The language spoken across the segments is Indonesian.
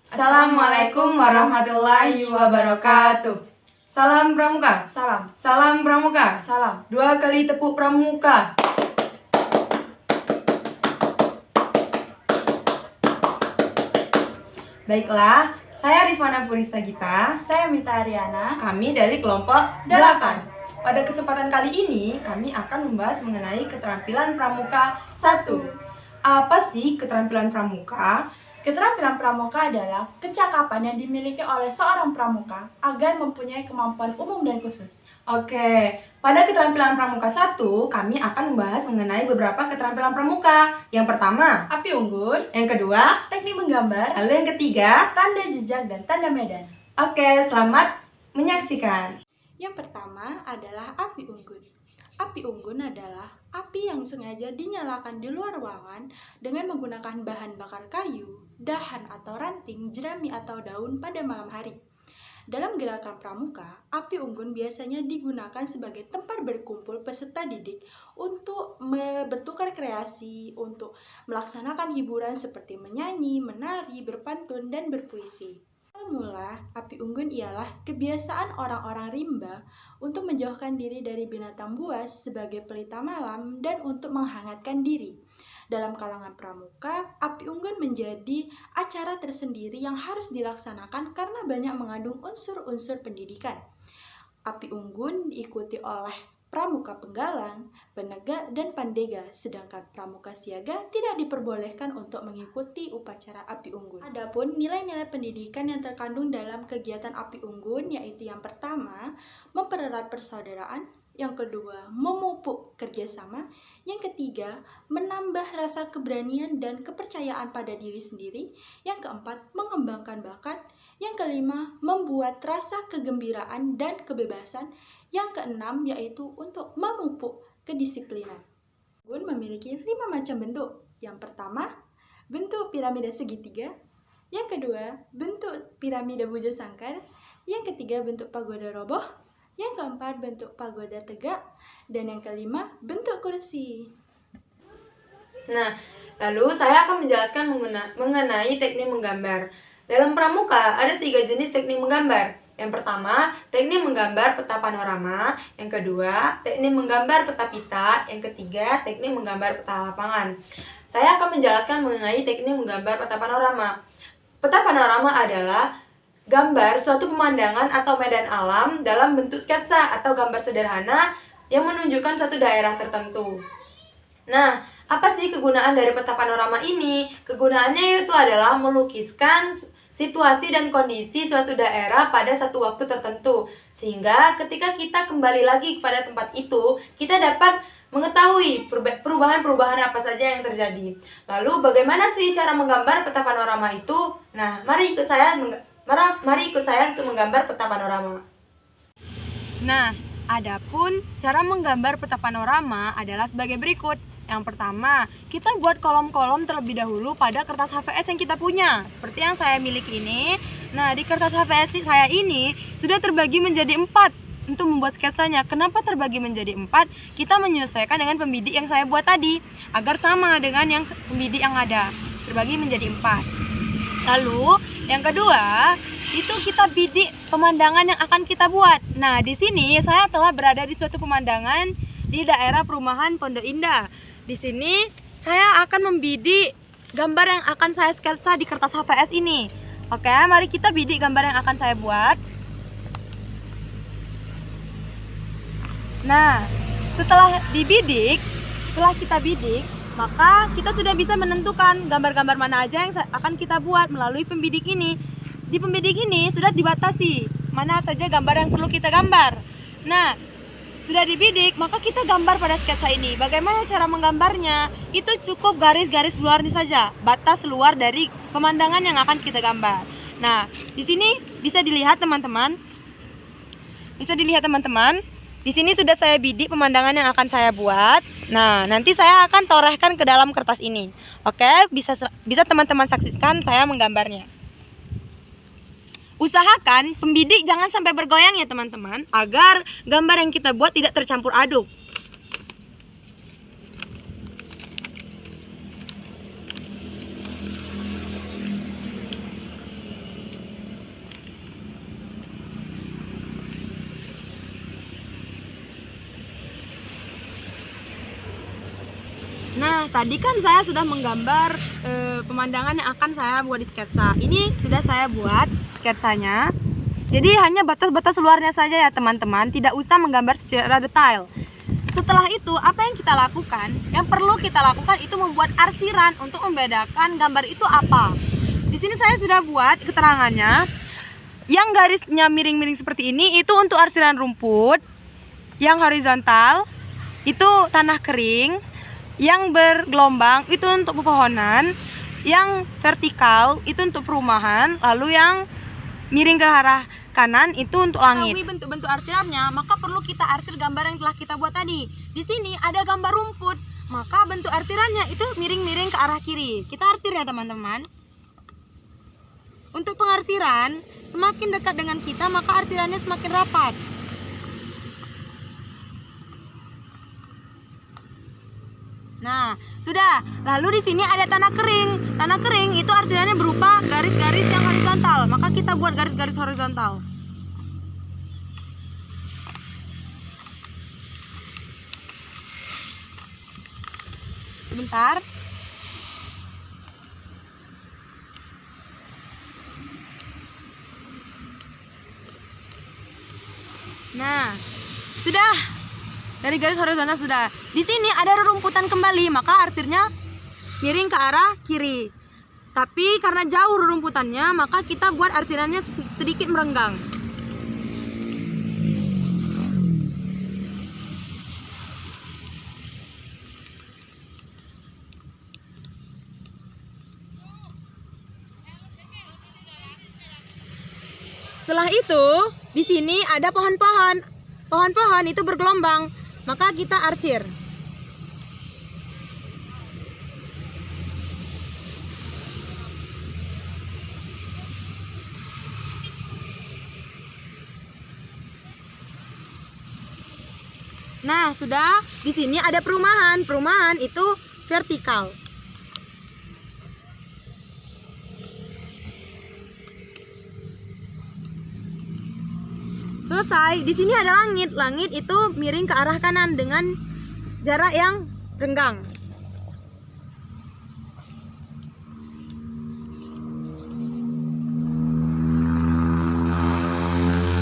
Assalamualaikum warahmatullahi wabarakatuh. Salam Pramuka. Salam. Salam Pramuka. Salam. 2 kali tepuk Pramuka. Baiklah, saya Rifana Purisa Gita. Saya Mita Ariana. Kami dari kelompok 8. Pada kesempatan kali ini, kami akan membahas mengenai keterampilan Pramuka 1. Apa sih keterampilan Pramuka? Keterampilan pramuka adalah kecakapan yang dimiliki oleh seorang pramuka agar mempunyai kemampuan umum dan khusus. Oke, pada keterampilan Pramuka 1, kami akan membahas mengenai beberapa keterampilan pramuka. Yang pertama, Api unggun, yang kedua, teknik menggambar, lalu yang ketiga. tanda jejak dan tanda medan. Oke, selamat menyaksikan. Yang pertama adalah api unggun. Api unggun adalah api yang sengaja dinyalakan di luar ruangan dengan menggunakan bahan bakar kayu, dahan atau ranting, jerami atau daun pada malam hari. Dalam gerakan pramuka, api unggun biasanya digunakan sebagai tempat berkumpul peserta didik untuk bertukar kreasi, untuk melaksanakan hiburan seperti menyanyi, menari, berpantun, dan berpuisi. Mula, api unggun ialah kebiasaan orang-orang rimba untuk menjauhkan diri dari binatang buas sebagai pelita malam dan untuk menghangatkan diri. Dalam kalangan pramuka, api unggun menjadi acara tersendiri yang harus dilaksanakan karena banyak mengandung unsur-unsur pendidikan. Api unggun diikuti oleh pramuka penggalang, penegak, dan pandega, sedangkan pramuka siaga tidak diperbolehkan untuk mengikuti upacara api unggun. Adapun nilai-nilai pendidikan yang terkandung dalam kegiatan api unggun yaitu yang pertama, mempererat persaudaraan, yang kedua, memupuk kerjasama, yang ketiga, menambah rasa keberanian dan kepercayaan pada diri sendiri, yang keempat, mengembangkan bakat, yang kelima, membuat rasa kegembiraan dan kebebasan, yang keenam yaitu untuk memupuk kedisiplinan. Unggun memiliki 5 macam bentuk. Yang pertama, bentuk piramida segitiga. Yang kedua, bentuk piramida bujur sangkar. Yang ketiga, bentuk pagoda roboh. Yang keempat, bentuk pagoda tegak. Dan yang kelima, bentuk kursi. Nah, lalu saya akan menjelaskan mengenai teknik menggambar. Dalam pramuka ada 3 jenis teknik menggambar. Yang pertama, teknik menggambar peta panorama. Yang kedua, teknik menggambar peta pita. Yang ketiga, teknik menggambar peta lapangan. Saya akan menjelaskan mengenai teknik menggambar peta panorama. Peta panorama adalah gambar suatu pemandangan atau medan alam dalam bentuk sketsa atau gambar sederhana yang menunjukkan suatu daerah tertentu. Nah, apa sih kegunaan dari peta panorama ini? Kegunaannya yaitu adalah melukiskan situasi dan kondisi suatu daerah pada satu waktu tertentu, sehingga ketika kita kembali lagi kepada tempat itu, kita dapat mengetahui perubahan-perubahan apa saja yang terjadi. Lalu bagaimana sih cara menggambar peta panorama itu? Nah, mari ikut saya untuk menggambar peta panorama. Nah, adapun cara menggambar peta panorama adalah sebagai berikut. Yang pertama, kita buat kolom-kolom terlebih dahulu pada kertas HVS yang kita punya. Seperti yang saya miliki ini. Nah, di kertas HVS saya ini sudah terbagi menjadi 4 untuk membuat sketsanya. Kenapa terbagi menjadi 4? Kita menyesuaikan dengan pembidik yang saya buat tadi, agar sama dengan yang pembidik yang ada. Terbagi menjadi 4. Lalu, yang kedua, itu kita bidik pemandangan yang akan kita buat. Nah, di sini saya telah berada di suatu pemandangan di daerah perumahan Pondok Indah. Di sini saya akan membidik gambar yang akan saya sketsa di kertas HVS ini. Oke, mari kita bidik gambar yang akan saya buat. Nah, setelah kita bidik, maka kita sudah bisa menentukan gambar-gambar mana aja yang akan kita buat melalui pembidik ini. Di pembidik ini sudah dibatasi mana saja gambar yang perlu kita gambar. Nah, sudah dibidik, maka kita gambar pada sketsa ini. Bagaimana cara menggambarnya? Itu cukup garis-garis luar ini saja, batas luar dari pemandangan yang akan kita gambar. Nah, di sini bisa dilihat teman-teman. Di sini sudah saya bidik pemandangan yang akan saya buat. Nah, nanti saya akan torehkan ke dalam kertas ini. Oke, bisa teman-teman saksikan saya menggambarnya. Usahakan pembidik jangan sampai bergoyang ya teman-teman, agar gambar yang kita buat tidak tercampur aduk. Nah, tadi kan saya sudah menggambar pemandangan yang akan saya buat di sketsa. Ini sudah saya buat sketsanya. Jadi hanya batas-batas luarnya saja ya teman-teman, tidak usah menggambar secara detail. Setelah itu, apa yang kita lakukan? Yang perlu kita lakukan itu membuat arsiran untuk membedakan gambar itu apa. Di sini saya sudah buat keterangannya. Yang garisnya miring-miring seperti ini itu untuk arsiran rumput. Yang horizontal itu tanah kering. Yang bergelombang itu untuk pepohonan. Yang vertikal itu untuk perumahan. Lalu yang miring ke arah kanan itu untuk langit. Mengetahui bentuk-bentuk arsirannya, maka perlu kita arsir gambar yang telah kita buat tadi. Di sini ada gambar rumput, maka bentuk arsirannya itu miring-miring ke arah kiri. Kita arsir ya teman-teman. Untuk pengarsiran, semakin dekat dengan kita, maka arsirannya semakin rapat. Nah, sudah. Lalu di sini ada tanah kering. Tanah kering itu arsirannya berupa garis-garis yang horizontal. Maka kita buat garis-garis horizontal. Sebentar. Nah, sudah. Dari garis horizontal sudah. Di sini ada rerumputan kembali, maka arsirnya miring ke arah kiri. Tapi karena jauh rerumputannya, maka kita buat arsirannya sedikit merenggang. Setelah itu, di sini ada pohon-pohon. Pohon-pohon itu bergelombang, maka kita arsir. Nah, sudah. Di sini ada perumahan. Perumahan itu vertikal. Selesai. Di sini ada langit. Langit itu miring ke arah kanan dengan jarak yang renggang.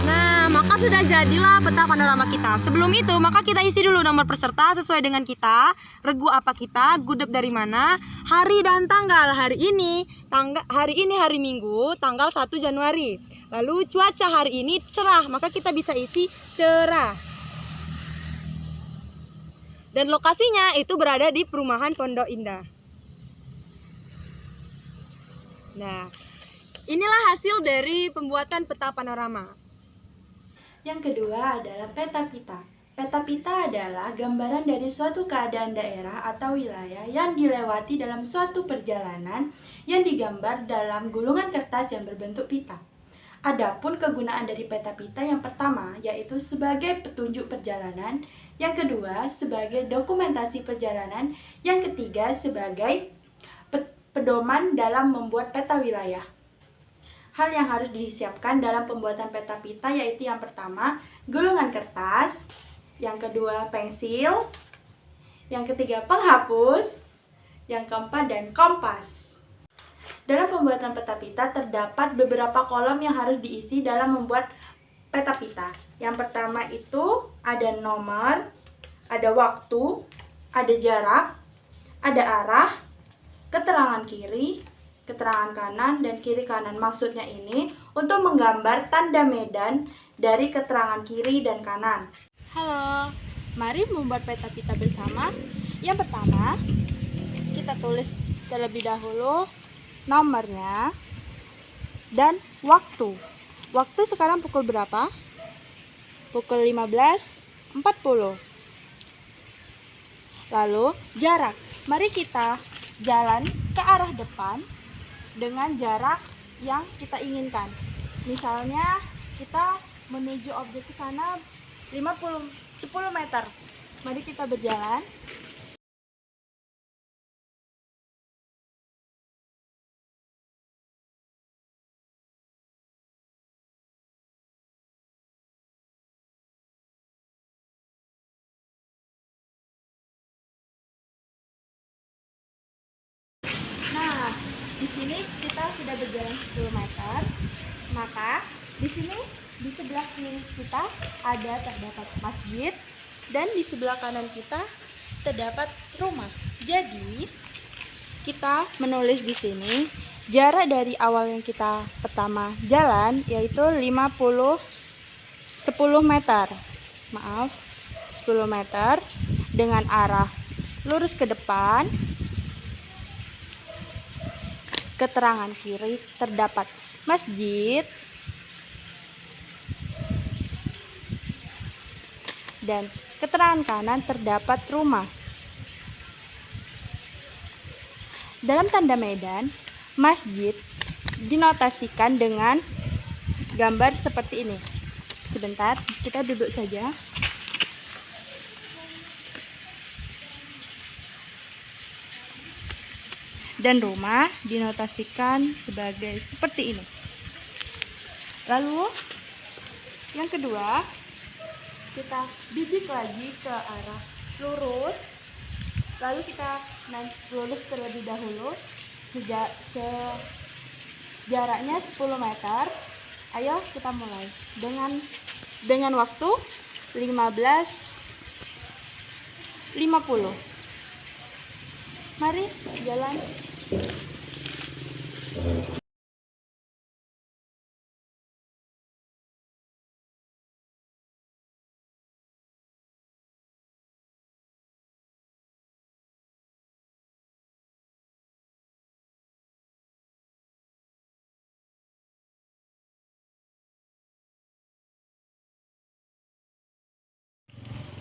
Nah, maka sudah jadilah peta panorama kita. Sebelum itu, maka kita isi dulu nomor peserta sesuai dengan kita, regu apa kita, gudeg dari mana, hari dan tanggal. Hari ini hari Minggu, tanggal 1 Januari. Lalu cuaca hari ini cerah, maka kita bisa isi cerah. Dan lokasinya itu berada di perumahan Pondok Indah. Nah, inilah hasil dari pembuatan peta panorama. Yang kedua adalah peta pita. Peta pita adalah gambaran dari suatu keadaan daerah atau wilayah yang dilewati dalam suatu perjalanan yang digambar dalam gulungan kertas yang berbentuk pita. Adapun kegunaan dari peta pita yang pertama yaitu sebagai petunjuk perjalanan, yang kedua sebagai dokumentasi perjalanan, yang ketiga sebagai pedoman dalam membuat peta wilayah. Hal yang harus disiapkan dalam pembuatan peta pita yaitu yang pertama, gulungan kertas, yang kedua pensil, yang ketiga penghapus, yang keempat dan kompas. Dalam pembuatan peta pita terdapat beberapa kolom yang harus diisi dalam membuat peta pita. Yang pertama itu ada nomor, ada waktu, ada jarak, ada arah, keterangan kiri, keterangan kanan, dan kiri kanan. Maksudnya ini untuk menggambar tanda medan dari keterangan kiri dan kanan. Halo, mari membuat peta pita bersama. Yang pertama, kita tulis terlebih dahulu nomornya dan waktu. Waktu sekarang pukul berapa? Pukul 15.40. Lalu jarak. Mari kita jalan ke arah depan dengan jarak yang kita inginkan. Misalnya kita menuju objek ke sana 10 meter. Mari kita berjalan. sudah berjalan 10 meter, maka di sini di sebelah kiri kita terdapat masjid dan di sebelah kanan kita terdapat rumah. Jadi kita menulis di sini jarak dari awal yang kita pertama jalan yaitu 10 meter. Maaf, 10 meter dengan arah lurus ke depan. Keterangan kiri terdapat masjid dan keterangan kanan terdapat rumah. Dalam tanda medan, masjid dinotasikan dengan gambar seperti ini. Sebentar, kita duduk saja. Dan rumah dinotasikan sebagai seperti ini. Lalu, yang kedua, kita bidik lagi ke arah lurus, lalu kita lurus terlebih dahulu jaraknya 10 meter. Ayo kita mulai dengan waktu 15.50. Mari jalan.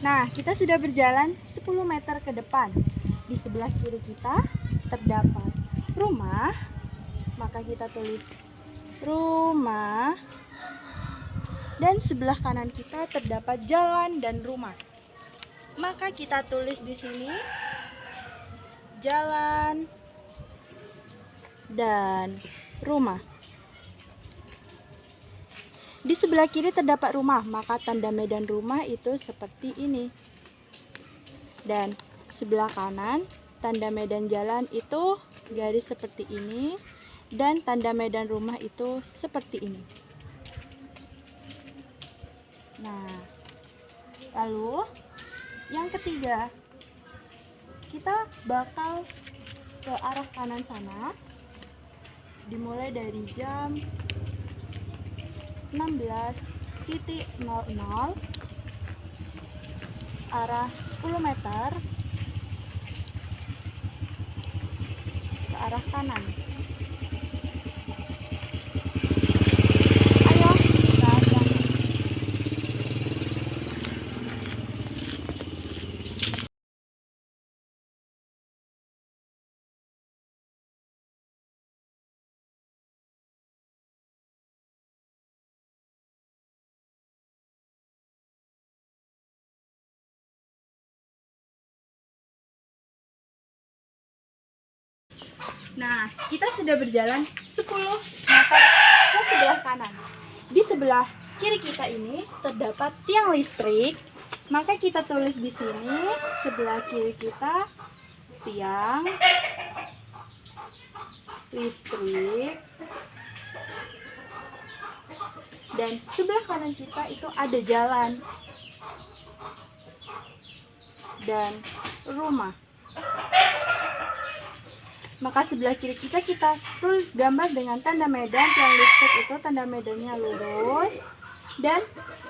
Nah, kita sudah berjalan 10 meter ke depan. Di sebelah kiri kita terdapat rumah, maka kita tulis rumah. Dan sebelah kanan kita terdapat jalan dan rumah. Maka kita tulis di sini jalan dan rumah. Di sebelah kiri terdapat rumah, maka tanda medan rumah itu seperti ini. Dan sebelah kanan, tanda medan jalan itu garis seperti ini. Dan tanda medan rumah itu seperti ini. Nah, lalu yang ketiga, kita bakal ke arah kanan sana. Dimulai dari jam 16.00 arah 10 meter ke arah kanan. Ayo kita jalan. Nah, kita sudah berjalan 10 meter ke sebelah kanan. Di sebelah kiri kita ini terdapat tiang listrik. Maka kita tulis di sini sebelah kiri kita tiang listrik. Dan sebelah kanan kita itu ada jalan dan rumah. Maka sebelah kiri kita tulis gambar dengan tanda medan. Tiang listrik itu tanda medannya lurus, dan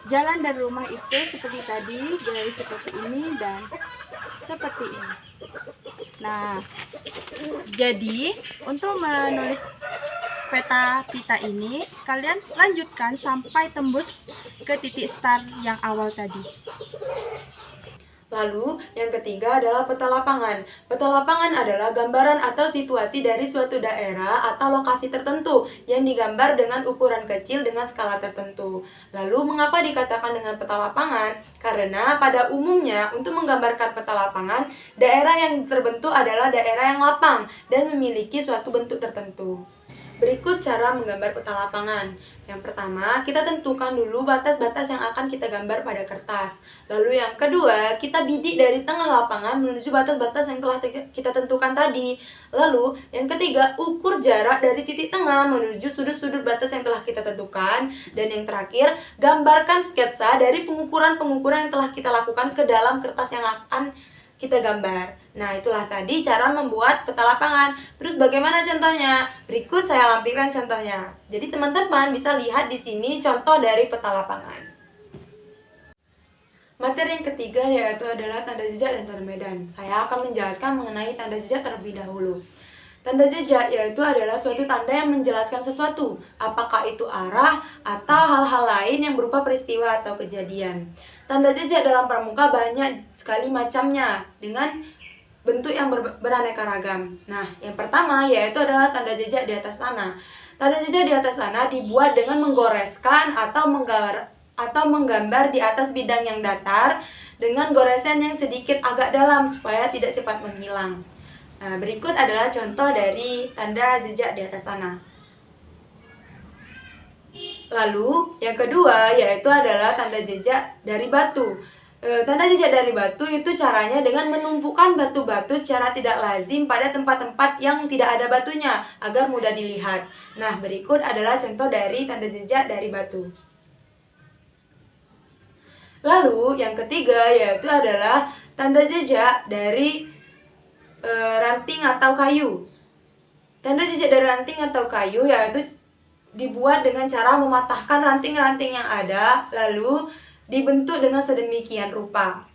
jalan dan rumah itu seperti tadi, garis seperti ini dan seperti ini. Nah, jadi untuk menulis peta pita ini, kalian lanjutkan sampai tembus ke titik start yang awal tadi. Lalu, yang ketiga adalah peta lapangan. Peta lapangan adalah gambaran atau situasi dari suatu daerah atau lokasi tertentu yang digambar dengan ukuran kecil dengan skala tertentu. Lalu, mengapa dikatakan dengan peta lapangan? Karena pada umumnya untuk menggambarkan peta lapangan, daerah yang terbentuk adalah daerah yang lapang dan memiliki suatu bentuk tertentu. Berikut cara menggambar peta lapangan. Yang pertama, kita tentukan dulu batas-batas yang akan kita gambar pada kertas. Lalu yang kedua, kita bidik dari tengah lapangan menuju batas-batas yang telah kita tentukan tadi. Lalu yang ketiga, ukur jarak dari titik tengah menuju sudut-sudut batas yang telah kita tentukan. Dan yang terakhir, gambarkan sketsa dari pengukuran-pengukuran yang telah kita lakukan ke dalam kertas yang akan kita gambar. Nah, itulah tadi cara membuat peta lapangan. Terus bagaimana contohnya? Berikut saya lampirkan contohnya. Jadi teman-teman bisa lihat di sini contoh dari peta lapangan. Materi yang ketiga yaitu adalah tanda jejak dan tanda medan. Saya akan menjelaskan mengenai tanda jejak terlebih dahulu. Tanda jejak yaitu adalah suatu tanda yang menjelaskan sesuatu, apakah itu arah atau hal-hal lain yang berupa peristiwa atau kejadian. Tanda jejak dalam pramuka banyak sekali macamnya dengan bentuk yang beraneka ragam. Nah, yang pertama yaitu adalah tanda jejak di atas tanah. Tanda jejak di atas tanah dibuat dengan menggoreskan atau menggambar di atas bidang yang datar dengan goresan yang sedikit agak dalam supaya tidak cepat menghilang. Nah, berikut adalah contoh dari tanda jejak di atas tanah. Lalu, yang kedua yaitu adalah tanda jejak dari batu. Tanda jejak dari batu itu caranya dengan menumpukan batu-batu secara tidak lazim pada tempat-tempat yang tidak ada batunya agar mudah dilihat. Nah, berikut adalah contoh dari tanda jejak dari batu. Lalu, yang ketiga yaitu adalah tanda jejak dari ranting atau kayu. Tanda jejak dari ranting atau kayu yaitu dibuat dengan cara mematahkan ranting-ranting yang ada lalu dibentuk dengan sedemikian rupa.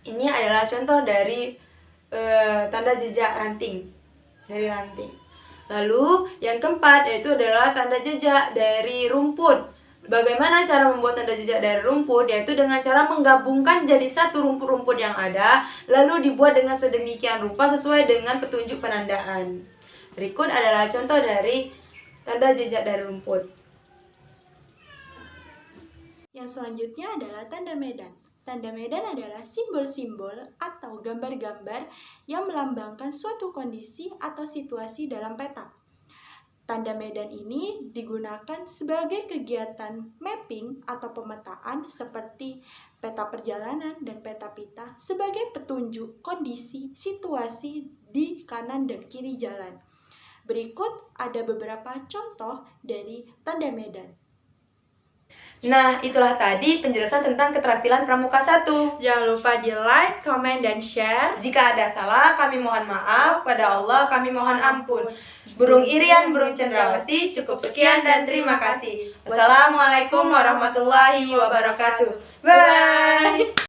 Ini adalah contoh dari tanda jejak ranting dari ranting. Lalu yang keempat yaitu adalah tanda jejak dari rumput. Bagaimana cara membuat tanda jejak dari rumput? Yaitu dengan cara menggabungkan jadi satu rumput-rumput yang ada, lalu dibuat dengan sedemikian rupa sesuai dengan petunjuk penandaan. Berikut adalah contoh dari tanda jejak dari rumput. Yang selanjutnya adalah tanda medan. Tanda medan adalah simbol-simbol atau gambar-gambar yang melambangkan suatu kondisi atau situasi dalam peta. Tanda medan ini digunakan sebagai kegiatan mapping atau pemetaan seperti peta perjalanan dan peta pita sebagai petunjuk kondisi situasi di kanan dan kiri jalan. Berikut ada beberapa contoh dari tanda medan. Nah, itulah tadi penjelasan tentang keterampilan Pramuka 1. Jangan lupa di like, comment, dan share. Jika ada salah, kami mohon maaf. Kepada Allah, kami mohon ampun. Burung irian, burung cendrawasih, cukup sekian dan terima kasih. Wassalamualaikum warahmatullahi wabarakatuh. Bye!